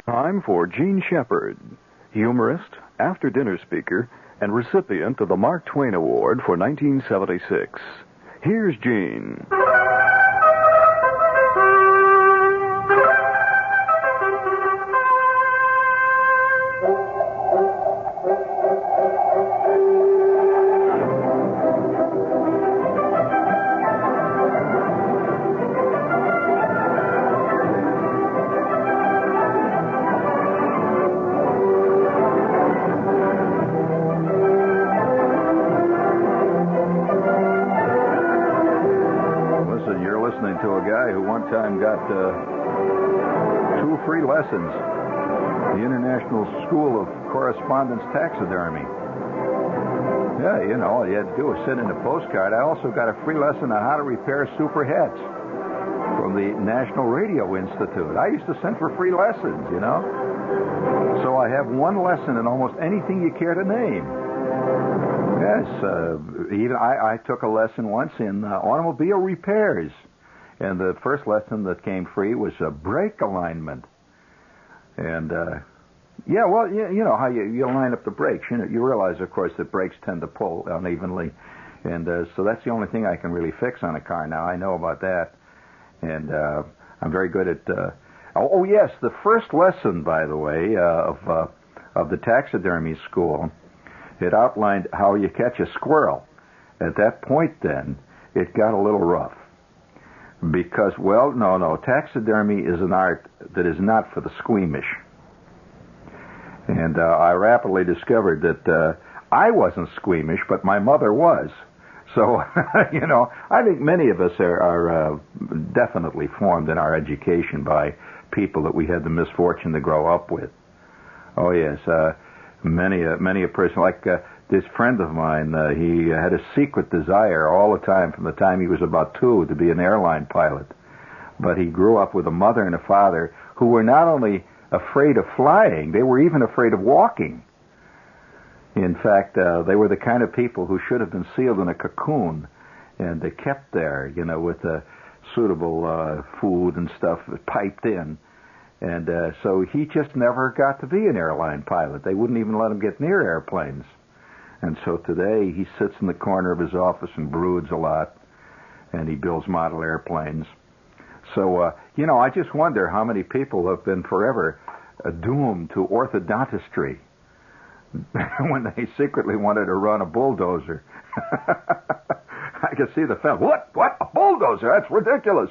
Time for Gene Shepard, humorist, after-dinner speaker, and recipient of the Mark Twain Award for 1976. Here's Gene. To a guy who one time got 2 free lessons at the International School of Correspondence Taxidermy. Yeah, you know, all you had to do was send in a postcard. I also got a free lesson on how to repair super hats from the National Radio Institute. I used to send for free lessons, you know. So I have 1 lesson in almost anything you care to name. Yes, even I took a lesson once in automobile repairs. And the first lesson that came free was brake alignment. And, yeah, well, you know how you line up the brakes. You realize, of course, that brakes tend to pull unevenly. And so that's the only thing I can really fix on a car now. I know about that. And I'm very good at... Oh, yes, the first lesson, by the way, of the taxidermy school, it outlined how you catch a squirrel. At that point, then, it got a little rough. Because, well, no, taxidermy is an art that is not for the squeamish. And I rapidly discovered that I wasn't squeamish, but my mother was. So, you know, I think many of us are definitely formed in our education by people that we had the misfortune to grow up with. Oh, yes, many a person, like this friend of mine, he had a secret desire all the time from the time he was about 2 to be an airline pilot. But he grew up with a mother and a father who were not only afraid of flying, they were even afraid of walking. In fact, they were the kind of people who should have been sealed in a cocoon and they kept there, you know, with suitable food and stuff piped in. And so he just never got to be an airline pilot. They wouldn't even let him get near airplanes. And so today he sits in the corner of his office and broods a lot, and he builds model airplanes. So, you know, I just wonder how many people have been forever doomed to orthodontistry when they secretly wanted to run a bulldozer. I can see the fellow, what, a bulldozer? That's ridiculous.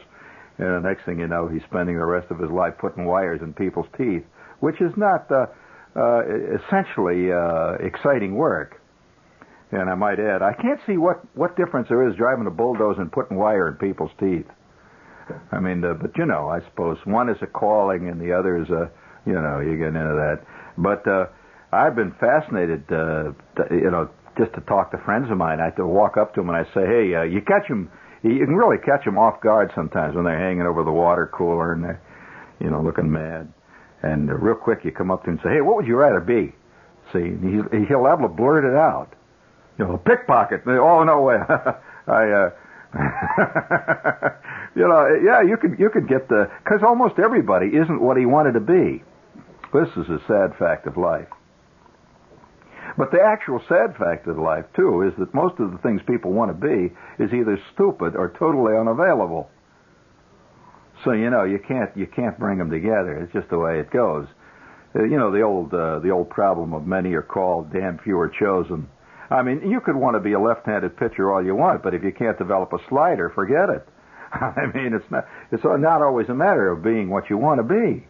And the next thing you know, he's spending the rest of his life putting wires in people's teeth, which is not essentially exciting work. And I might add, I can't see what difference there is driving a bulldozer and putting wire in people's teeth. I mean, but you know, I suppose one is a calling and the other is you know, you get into that. But I've been fascinated, you know, just to talk to friends of mine. I have to walk up to them and I say, hey, you catch them, you can really catch them off guard sometimes when they're hanging over the water cooler and they're, you know, looking mad. And real quick, you come up to him and say, hey, what would you rather be? See, he'll able to blurt it out. You know, pickpocket. Oh, no way. You know, yeah, you could get because almost everybody isn't what he wanted to be. This is a sad fact of life. But the actual sad fact of life, too, is that most of the things people want to be is either stupid or totally unavailable. So, you know, you can't bring them together. It's just the way it goes. You know, the old problem of many are called, damn few are chosen. I mean, you could want to be a left-handed pitcher all you want, but if you can't develop a slider, forget it. I mean, it's not always a matter of being what you want to be.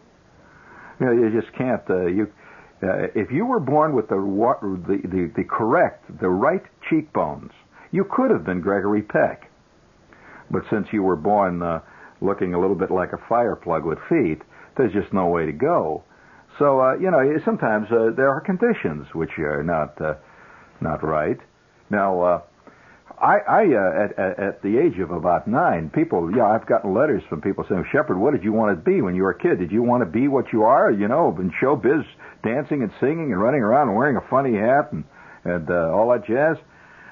You know, you just can't. If you were born with the right cheekbones, you could have been Gregory Peck. But since you were born looking a little bit like a fire plug with feet, there's just no way to go. So, you know, sometimes there are conditions which are not right. Now, at the age of about 9, I've gotten letters from people saying, Shepard, what did you want to be when you were a kid? Did you want to be what you are, you know, in showbiz, dancing and singing and running around and wearing a funny hat and all that jazz?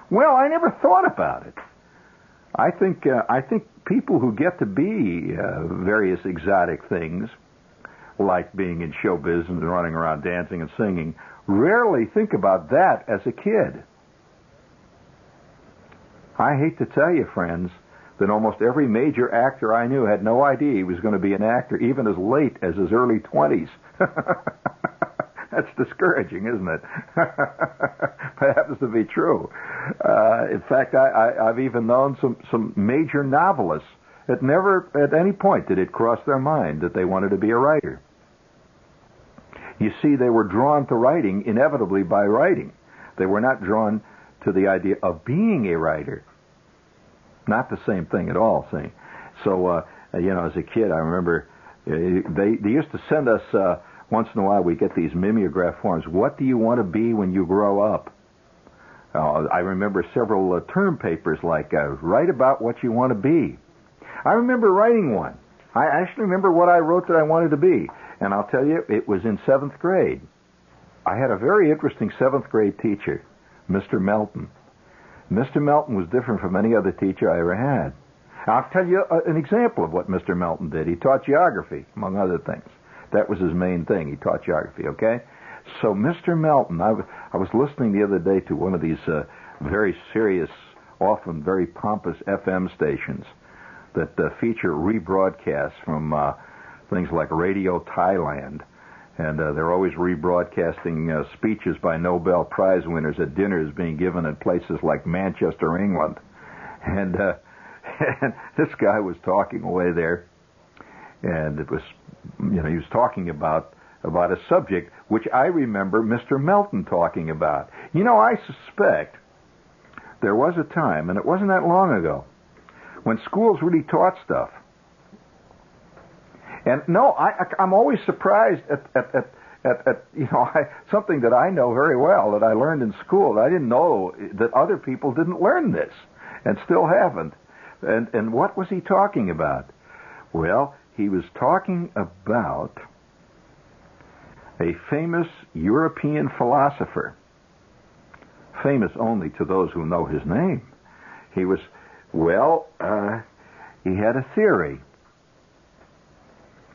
Well, I never thought about it. I think people who get to be various exotic things like being in show business and running around dancing and singing, rarely think about that as a kid. I hate to tell you, friends, that almost every major actor I knew had no idea he was going to be an actor, even as late as his early 20s. That's discouraging, isn't it? It happens to be true. In fact, I've even known some major novelists that never at any point did it cross their mind that they wanted to be a writer. You see, they were drawn to writing inevitably by writing. They were not drawn to the idea of being a writer. Not the same thing at all, see. So, as a kid, I remember they used to send us, once in a while, we get these mimeograph forms. What do you want to be when you grow up? I remember several term papers like, write about what you want to be. I remember writing one. I actually remember what I wrote that I wanted to be. And I'll tell you, it was in 7th grade. I had a very interesting 7th grade teacher, Mr. Melton. Mr. Melton was different from any other teacher I ever had. I'll tell you an example of what Mr. Melton did. He taught geography, among other things. That was his main thing. He taught geography, okay? So Mr. Melton, I was listening the other day to one of these very serious, often very pompous FM stations that feature rebroadcasts from things like Radio Thailand. And they're always rebroadcasting speeches by Nobel Prize winners at dinners being given at places like Manchester, England. And this guy was talking away there, and it was, he was talking about a subject which I remember Mr. Melton talking about. I suspect there was a time, and it wasn't that long ago, when schools really taught stuff. And no, I'm always surprised at something that I know very well that I learned in school. I didn't know that other people didn't learn this and still haven't. And what was he talking about? Well, he was talking about a famous European philosopher, famous only to those who know his name. He had a theory.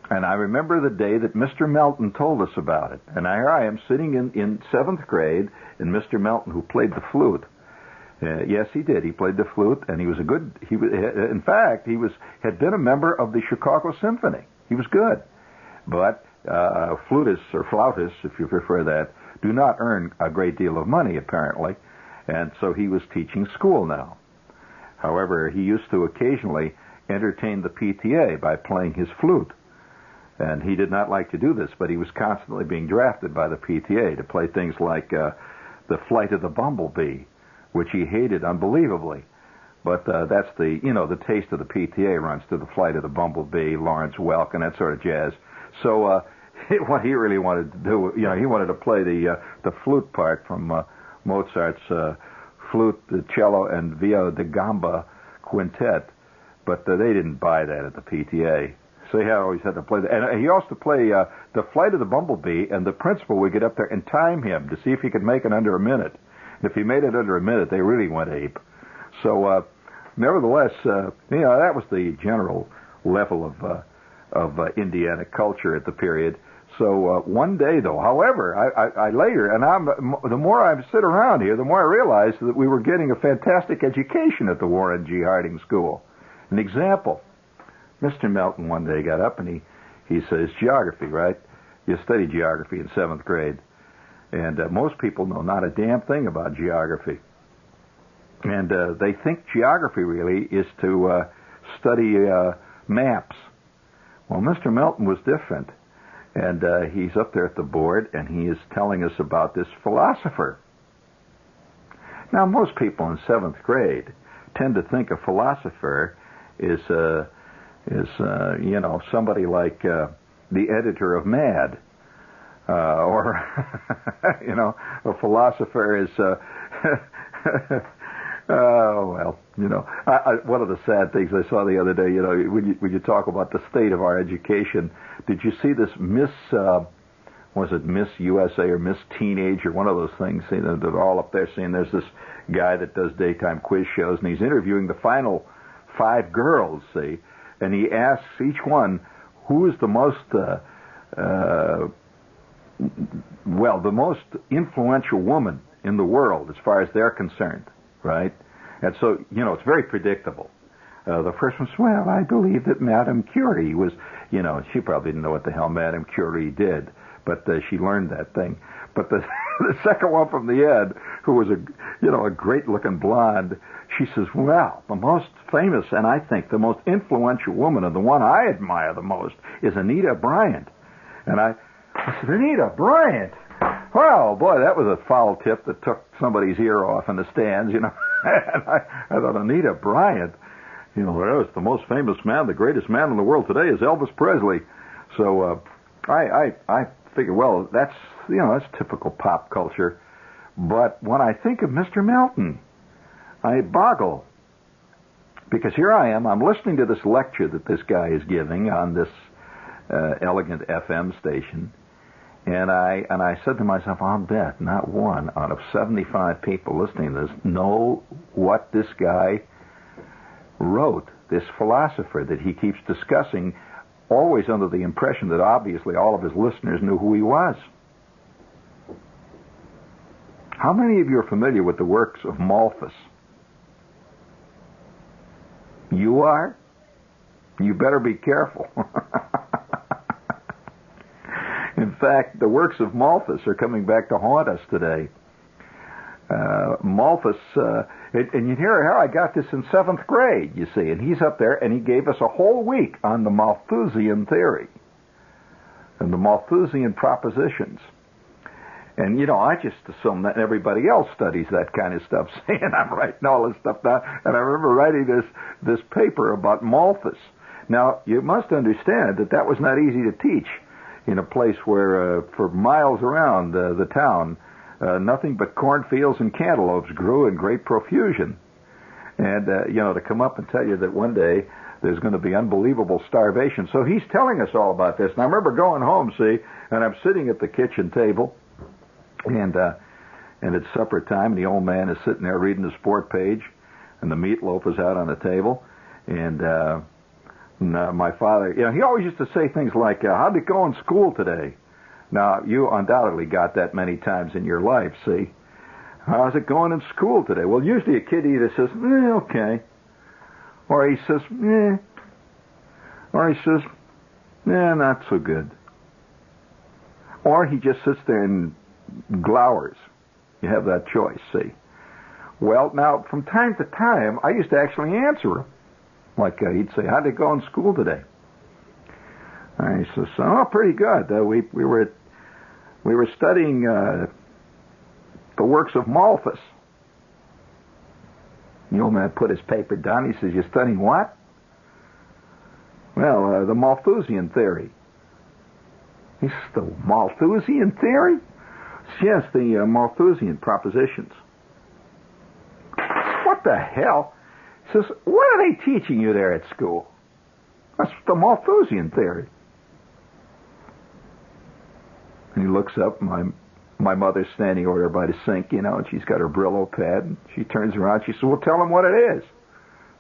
And I remember the day that Mr. Melton told us about it. And here I am sitting in 7th grade, and Mr. Melton, who played the flute. Yes, he did. He played the flute, and he was in fact, he had been a member of the Chicago Symphony. He was good. But flutists, or flautists, if you prefer that, do not earn a great deal of money, apparently. And so he was teaching school now. However, he used to occasionally entertain the PTA by playing his flute. And he did not like to do this, but he was constantly being drafted by the PTA to play things like The Flight of the Bumblebee, which he hated unbelievably. But that's the taste of the PTA runs to The Flight of the Bumblebee, Lawrence Welk, and that sort of jazz. So what he really wanted to do, he wanted to play the flute part from Mozart's flute, the cello, and via da gamba quintet. But they didn't buy that at the PTA. So he always had to play that. And he also play The Flight of the Bumblebee, and the principal would get up there and time him to see if he could make it under a minute. And if he made it under a minute, they really went ape. So, nevertheless, that was the general level of Indiana culture at the period. So one day, though, however, I later, and the more I sit around here, the more I realize that we were getting a fantastic education at the Warren G. Harding School. An example. Mr. Melton one day got up and he says, geography, right? You study geography in 7th grade. And most people know not a damn thing about geography. And they think geography really is to study maps. Well, Mr. Melton was different. And he's up there at the board and he is telling us about this philosopher. Now, most people in 7th grade tend to think a philosopher is somebody like the editor of Mad, or a philosopher is one of the sad things I saw the other day, when you talk about the state of our education, did you see this Miss Miss USA or Miss Teenage or one of those things? They're all up there saying there's this guy that does daytime quiz shows, and he's interviewing the final 5 girls, see, and he asks each one, who is the most well, the most influential woman in the world as far as they're concerned, right? And so, it's very predictable. The first one says, well, I believe that Madame Curie was, she probably didn't know what the hell Madame Curie did, but she learned that thing. But the second one from the end, who was a great-looking blonde, she says, well, the most famous and I think the most influential woman, and the one I admire the most, is Anita Bryant. And I said, Anita Bryant? Well, boy, that was a foul tip that took somebody's ear off in the stands, And I thought, Anita Bryant, was the most famous man, the greatest man in the world today is Elvis Presley. So I figure, well, that's typical pop culture. But when I think of Mr. Melton, I boggle. Because here I am, I'm listening to this lecture that this guy is giving on this elegant FM station. And I said to myself, I'll bet not one out of 75 people listening to this know what this guy wrote, this philosopher that he keeps discussing, always under the impression that obviously all of his listeners knew who he was. How many of you are familiar with the works of Malthus? You are? You better be careful. In fact, the works of Malthus are coming back to haunt us today. Malthus, and you hear how I got this in 7th grade, you see, and he's up there, and he gave us a whole week on the Malthusian theory and the Malthusian propositions. And, I just assume that everybody else studies that kind of stuff, saying I'm writing all this stuff down. And I remember writing this paper about Malthus. Now, you must understand that was not easy to teach in a place where, for miles around the town, nothing but cornfields and cantaloupes grew in great profusion. And, to come up and tell you that one day there's going to be unbelievable starvation. So he's telling us all about this. And I remember going home, see, and I'm sitting at the kitchen table, and it's supper time, and the old man is sitting there reading the sport page, and the meatloaf is out on the table, and my father, he always used to say things like, how'd it go in school today? Now, you undoubtedly got that many times in your life, see? How's it going in school today? Well, usually a kid either says, okay, or he says, or he says, not so good. Or he just sits there and glowers. You have that choice, see? Well, now, from time to time, I used to actually answer him. Like, he'd say, how'd it go in school today? And he says, pretty good. We were studying the works of Malthus. The old man put his paper down. He says, you're studying what? Well, the Malthusian theory. He says, the Malthusian theory? Yes, the Malthusian propositions. What the hell? He says, what are they teaching you there at school? That's the Malthusian theory. And he looks up, my mother's standing over there by the sink, and she's got her Brillo pad, and she turns around, she says, well, tell him what it is.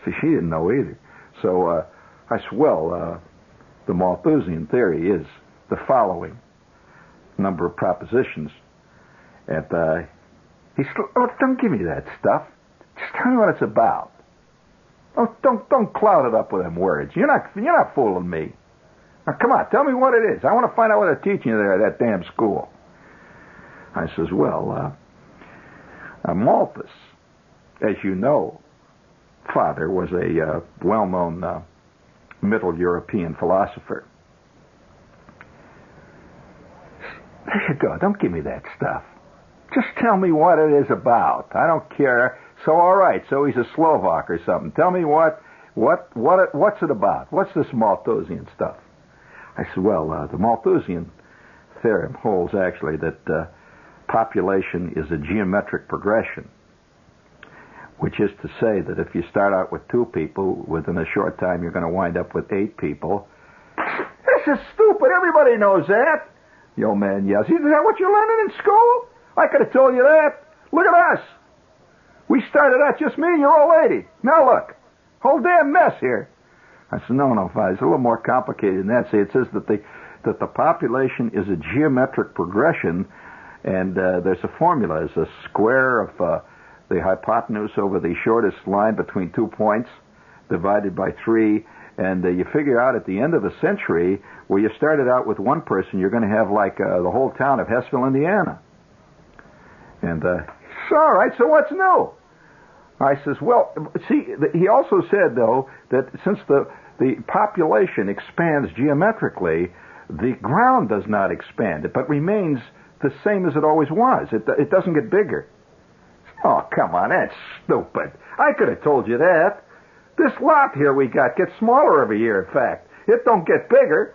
See, she didn't know either. So I said, well, the Malthusian theory is the following number of propositions. And he said, don't give me that stuff. Just tell me what it's about. Oh, don't cloud it up with them words. You're not fooling me. Now, come on, tell me what it is. I want to find out what they're teaching you there at that damn school. I says, well, Malthus, as you know, father was a well-known Middle European philosopher. There you go. Don't give me that stuff. Just tell me what it is about. I don't care. So, all right. So he's a Slovak or something. Tell me what's it about? What's this Malthusian stuff? I said, well, the Malthusian theorem holds actually that population is a geometric progression, which is to say that if you start out with 2 people, within a short time you're going to wind up with 8 people. This is stupid. Everybody knows that. The old man yells, is that what you're learning in school? I could have told you that. Look at us. We started out just me and your old lady. Now look, whole damn mess here. I said, no, Father, it's a little more complicated than that. See, it says that that the population is a geometric progression, and there's a formula. It's a square of the hypotenuse over the shortest line between 2 points divided by 3, and you figure out at the end of the century, where you started out with one person, you're going to have like the whole town of Hessville, Indiana. And all right, so what's new? I says, well, see, he also said, though, that since the population expands geometrically, the ground does not expand, but remains the same as it always was. It doesn't get bigger. Oh, come on, that's stupid. I could have told you that. This lot here we got gets smaller every year, in fact. It don't get bigger.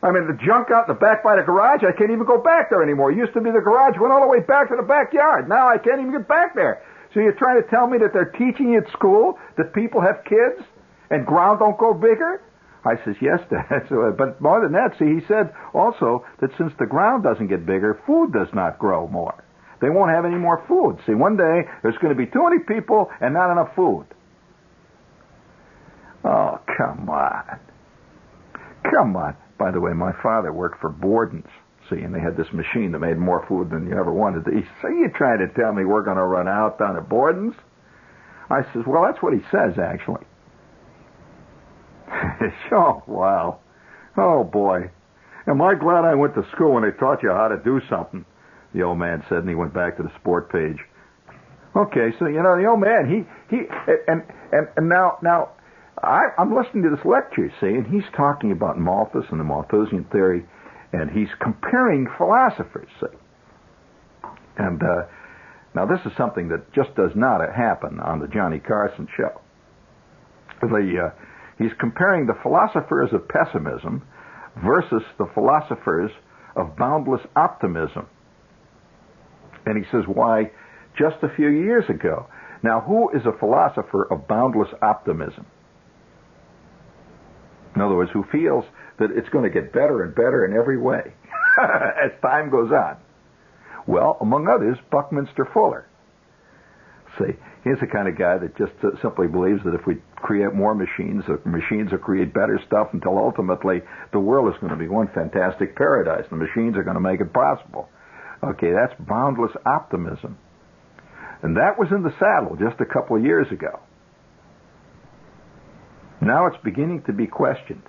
I mean, the junk out in the back by the garage, I can't even go back there anymore. It used to be the garage went all the way back to the backyard. Now I can't even get back there. So you're trying to tell me that they're teaching you at school that people have kids and ground don't go bigger? I says, yes, Dad. But more than that, see, he said also that since the ground doesn't get bigger, food does not grow more. They won't have any more food. See, one day there's going to be too many people and not enough food. Oh, come on. Come on. By the way, my father worked for Borden's, see, and they had this machine that made more food than you ever wanted to eat. So you're trying to tell me we're going to run out down at Borden's? I says, well, that's what he says, actually. Oh, wow. Oh, boy. Am I glad I went to school when they taught you how to do something, the old man said, and he went back to the sport page. Okay, so, you know, the old man, and now, I'm listening to this lecture, see, and he's talking about Malthus and the Malthusian theory, and he's comparing philosophers, see. And now this is something that just does not happen on the Johnny Carson show. He's comparing the philosophers of pessimism versus the philosophers of boundless optimism. And he says, why, just a few years ago. Now, who is a philosopher of boundless optimism? In other words, who feels that it's going to get better and better in every way as time goes on? Well, among others, Buckminster Fuller. See, he's the kind of guy that just simply believes that if we create more machines, the machines will create better stuff until ultimately the world is going to be one fantastic paradise. The machines are going to make it possible. Okay, that's boundless optimism. And that was in the saddle just a couple of years ago. Now it's beginning to be questioned.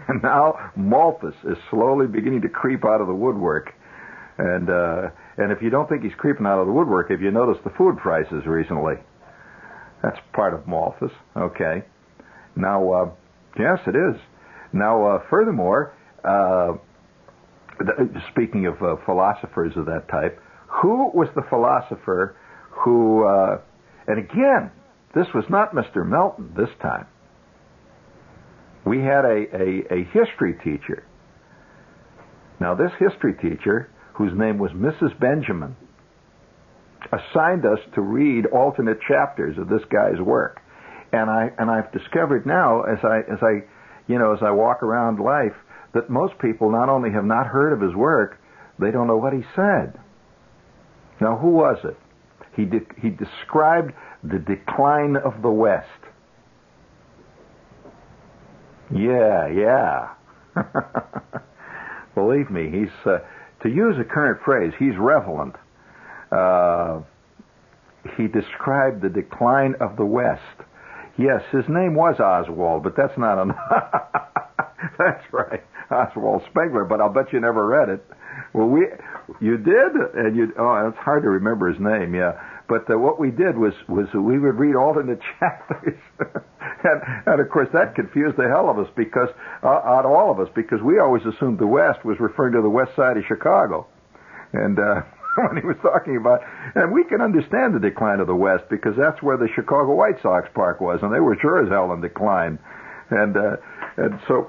And now Malthus is slowly beginning to creep out of the woodwork. And if you don't think he's creeping out of the woodwork, if you notice the food prices recently, that's part of Malthus. Okay. Now, yes, it is. Now, furthermore, speaking of philosophers of that type, who was the philosopher who, and again, this was not Mr. Melton this time. We had a history teacher. Now, this history teacher, whose name was Mrs. Benjamin, assigned us to read alternate chapters of this guy's work. And I've discovered now, as I walk around life, that most people not only have not heard of his work, they don't know what he said. Now, who was it? He described the decline of the West. Yeah. Believe me, he's, to use a current phrase, he's relevant. He described the decline of the West. Yes, his name was Oswald, but that's not enough. That's right, Oswald Spengler, but I'll bet you never read it. Well, you did, and it's hard to remember his name, yeah. But what we did was we would read alternate chapters, and of course that confused the hell of us because all of us, because we always assumed the West was referring to the west side of Chicago, and when he was talking about, and we can understand the decline of the West because that's where the Chicago White Sox park was, and they were sure as hell in decline, and so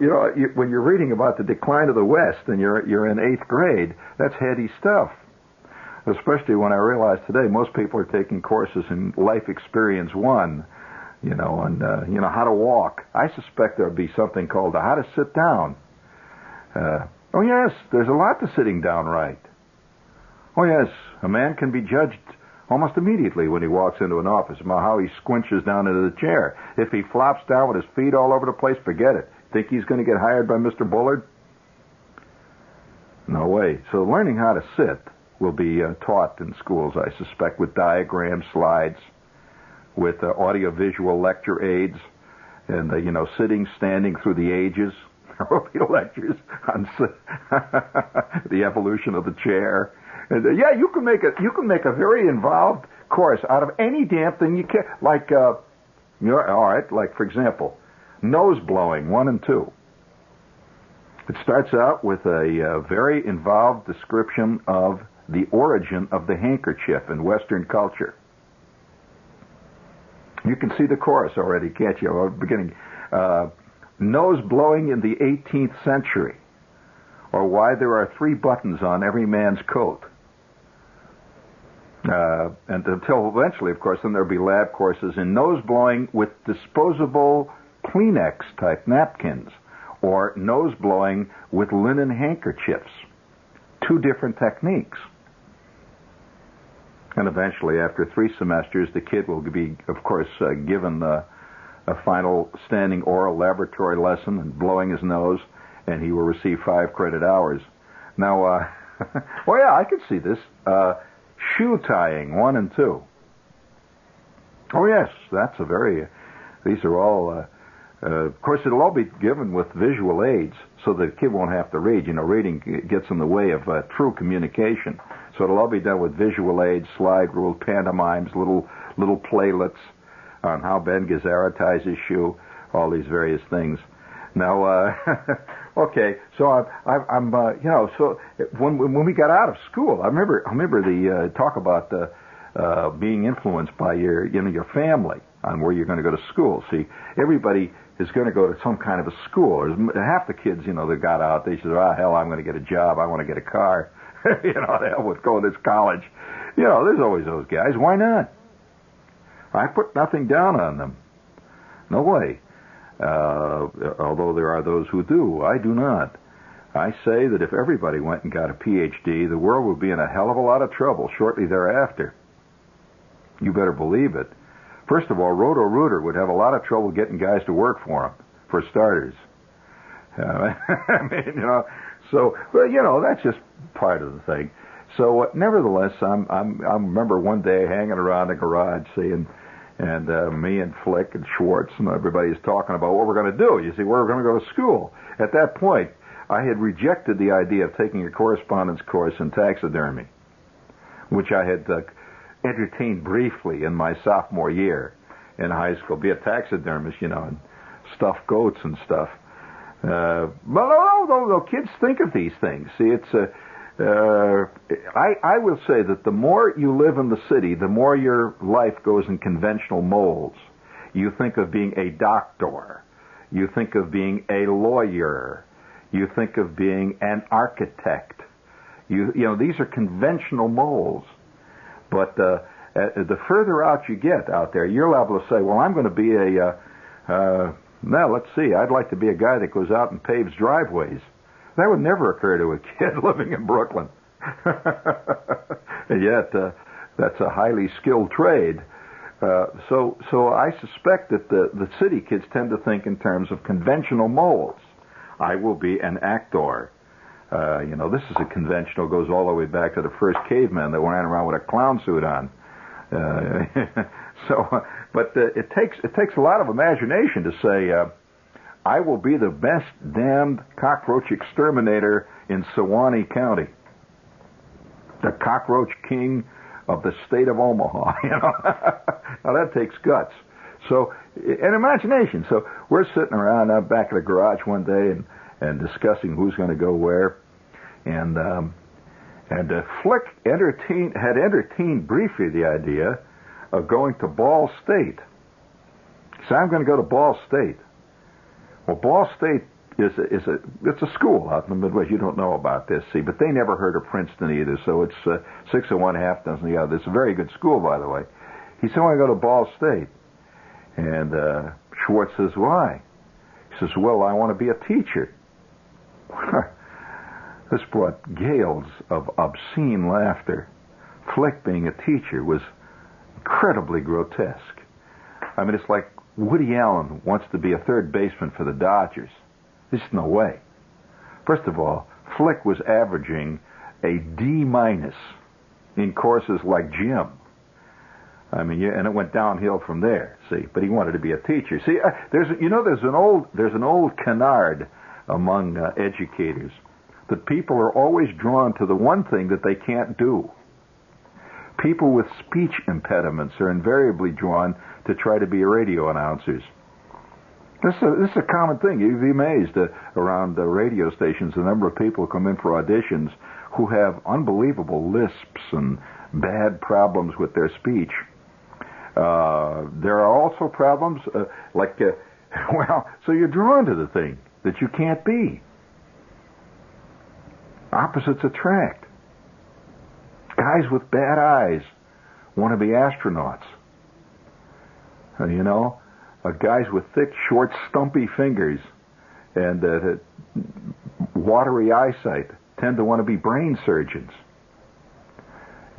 when you're reading about the decline of the West and you're in 8th grade, that's heady stuff. Especially when I realize today most people are taking courses in Life Experience 1, and how to walk. I suspect there'll be something called how to sit down. Oh yes, there's a lot to sitting down right. Oh yes, a man can be judged almost immediately when he walks into an office about how he squinches down into the chair. If he flops down with his feet all over the place, forget it. Think he's going to get hired by Mr. Bullard? No way. So learning how to sit will be taught in schools, I suspect, with diagram slides, with audiovisual lecture aids, and, sitting, standing through the ages. There will be lectures on the evolution of the chair. And, you can make a very involved course out of any damn thing you can. Like, all right, like, for example, nose blowing 1 and 2. It starts out with a very involved description of the origin of the handkerchief in Western culture. You can see the chorus already, can't you? Beginning, nose blowing in the 18th century, or why there are 3 buttons on every man's coat. And until eventually, of course, then there'll be lab courses in nose blowing with disposable Kleenex-type napkins, or nose blowing with linen handkerchiefs. 2 different techniques. And eventually, after 3 semesters, the kid will be, of course, given a final standing oral laboratory lesson and blowing his nose, and he will receive 5 credit hours. Now, well, yeah, I could see this. Shoe tying 1 and 2. Oh, yes, that's a very... These are all... of course, it'll all be given with visual aids, so the kid won't have to read. Reading gets in the way of true communication. So it'll all be done with visual aids, slide rule, pantomimes, little playlets on how Ben Gazzara ties his shoe, all these various things. Now, okay, so I'm so when we got out of school, I remember the talk about being influenced by your family on where you're going to go to school. See, everybody is going to go to some kind of a school. Half the kids, that got out, they said, hell, I'm going to get a job. I want to get a car. The hell with going to this college. There's always those guys. Why not? I put nothing down on them. No way. Although there are those who do. I do not. I say that if everybody went and got a PhD, the world would be in a hell of a lot of trouble shortly thereafter. You better believe it. First of all, Roto-Rooter would have a lot of trouble getting guys to work for him, for starters. So, that's just part of the thing. So, nevertheless, I remember one day hanging around the garage, seeing, and me and Flick and Schwartz and everybody's talking about what we're going to do. You see, we're going to go to school. At that point, I had rejected the idea of taking a correspondence course in taxidermy, which I had entertained briefly in my sophomore year in high school. Be a taxidermist, and stuff goats and stuff. But no, kids think of these things. See, it's I will say that the more you live in the city, the more your life goes in conventional molds. You think of being a doctor. You think of being a lawyer. You think of being an architect. These are conventional molds. But the further out you get out there, you're liable to say, well, I'm going to be now, let's see, I'd like to be a guy that goes out and paves driveways. That would never occur to a kid living in Brooklyn. And yet, that's a highly skilled trade. So I suspect that the city kids tend to think in terms of conventional molds. I will be an actor. This is a conventional, goes all the way back to the first cavemen that ran around with a clown suit on. But it takes a lot of imagination to say, I will be the best damned cockroach exterminator in Sewanee County, the cockroach king of the state of Omaha. Now that takes guts. So, and imagination. So we're sitting around out back of the garage one day and discussing who's going to go where, and Flick had entertained briefly the idea of going to Ball State. So I'm going to go to Ball State. Well, Ball State it's a school out in the Midwest. You don't know about this, see, but they never heard of Princeton either. So it's 6 and 1/2 dozen the other. It's a very good school, by the way. He said, I want to go to Ball State. And Schwartz says, why? He says, well, I want to be a teacher. This brought gales of obscene laughter. Flick being a teacher was incredibly grotesque. I mean, it's like Woody Allen wants to be a third baseman for the Dodgers. There's no way. First of all, Flick was averaging a D- in courses like gym. I mean, and it went downhill from there. See, but he wanted to be a teacher. See, there's an old canard among educators that people are always drawn to the one thing that they can't do. People with speech impediments are invariably drawn to try to be radio announcers. This is a common thing. You'd be amazed around the radio stations, the number of people who come in for auditions who have unbelievable lisps and bad problems with their speech. There are also problems so you're drawn to the thing that you can't be. Opposites attract. Guys with bad eyes want to be astronauts. Guys with thick, short, stumpy fingers and watery eyesight tend to want to be brain surgeons.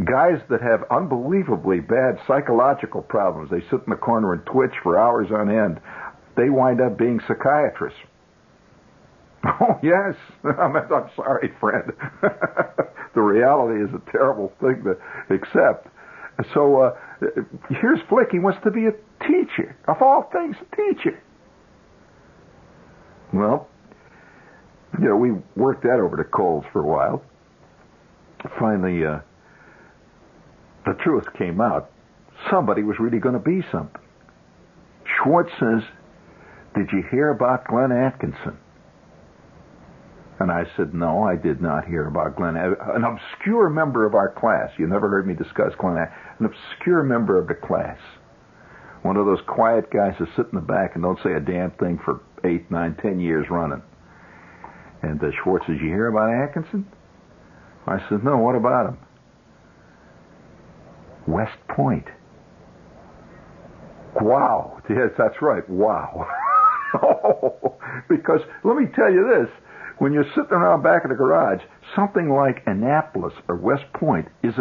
Guys that have unbelievably bad psychological problems, they sit in the corner and twitch for hours on end, they wind up being psychiatrists. Oh, yes. I'm sorry, friend. The reality is a terrible thing to accept. So here's Flick. He wants to be a teacher. Of all things, a teacher. Well, we worked that over to Coles for a while. Finally, the truth came out. Somebody was really going to be something. Schwartz says, "Did you hear about Glenn Atkinson?" And I said, "No, I did not hear about Glenn. An obscure member of our class. You never heard me discuss Glenn. An obscure member of the class. One of those quiet guys that sit in the back and don't say a damn thing for 8, 9, 10 years running." And Schwartz says, "You hear about Atkinson?" I said, "No, what about him?" West Point. Wow. Yes, that's right. Wow. Because let me tell you this. When you're sitting around back of the garage, something like Annapolis or West Point is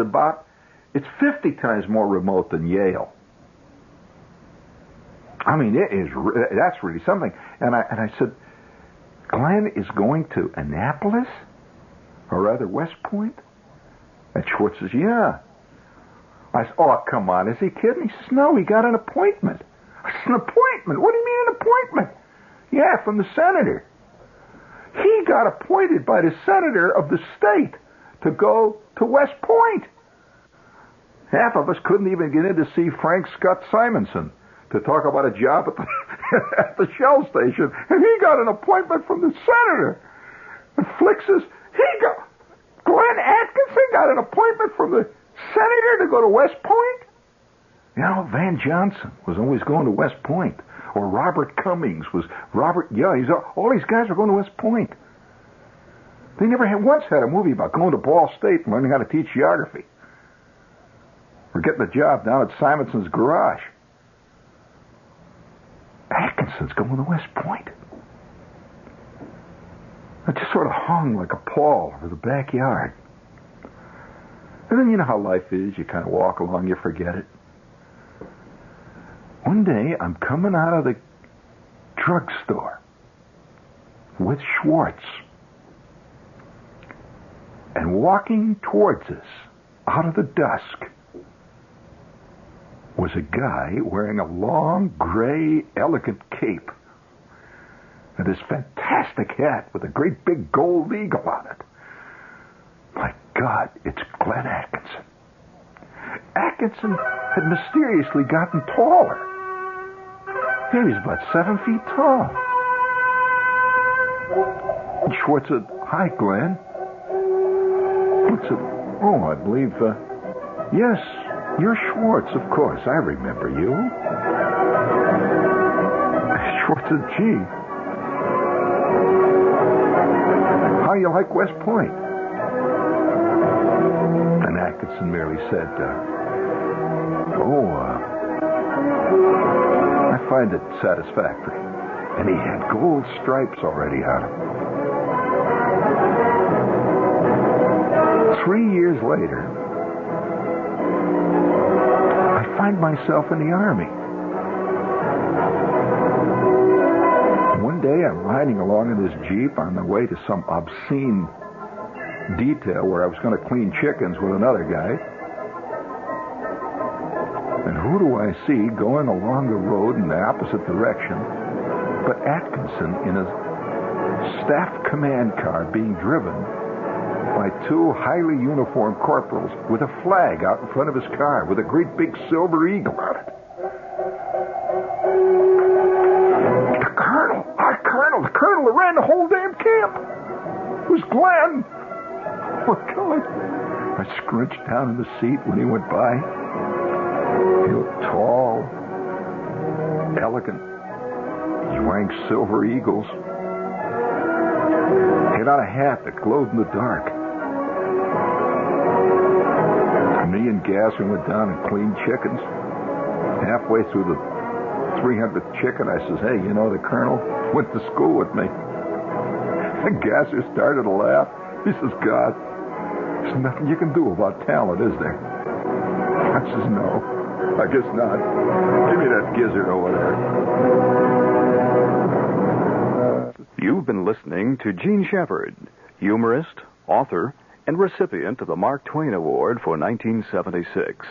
it's 50 times more remote than Yale. I mean, that's really something. And I said, "Glenn is going to Annapolis? Or rather West Point?" And Schwartz says, "Yeah." I said, "Oh, come on, is he kidding?" He says, "No, he got an appointment." I said, "An appointment? What do you mean an appointment?" "Yeah, from the senator. He got appointed by the senator of the state to go to West Point." Half of us couldn't even get in to see Frank Scott Simonson to talk about a job at the Shell station, and he got an appointment from the senator. And Flick says, Glenn Atkinson got an appointment from the senator to go to West Point? Van Johnson was always going to West Point. Or Robert Cummings was all these guys were going to West Point. They never once had a movie about going to Ball State and learning how to teach geography. Or getting a job down at Simonson's garage. Atkinson's going to West Point. It just sort of hung like a pall over the backyard. And then you know how life is. You kind of walk along, you forget it. One day, I'm coming out of the drugstore with Schwartz. And walking towards us, out of the dusk, was a guy wearing a long, gray, elegant cape and this fantastic hat with a great big gold eagle on it. My God, it's Glenn Atkinson. Atkinson had mysteriously gotten taller. He was about 7 feet tall. And Schwartz said, "Hi, Glenn." Schwartz said, "Oh, I believe, yes, you're Schwartz, of course. I remember you." Schwartz said, "Gee, how you like West Point?" And Atkinson merely said, "I find it satisfactory." And he had gold stripes already on him. 3 years later, I find myself in the Army. One one day I'm riding along in this Jeep on the way to some obscene detail where I was going to clean chickens with another guy. And who do I see going along the road in the opposite direction but Atkinson in a staff command car being driven by two highly uniformed corporals with a flag out in front of his car with a great big silver eagle on it. The colonel that ran the whole damn camp. It was Glenn. Oh, God. I scrunched down in the seat when he went by. He looked tall, elegant. He was wearing silver eagles. He had on a hat that glowed in the dark. Me and Gasser went down and cleaned chickens. Halfway through the 300th chicken, I says, hey, you know, the colonel went to school with me. And Gasser started to laugh. He says, God, there's nothing you can do about talent, is there? I says, no, I guess not. Give me that gizzard over there. You've been listening to Gene Shepard, humorist, author, and recipient of the Mark Twain Award for 1976.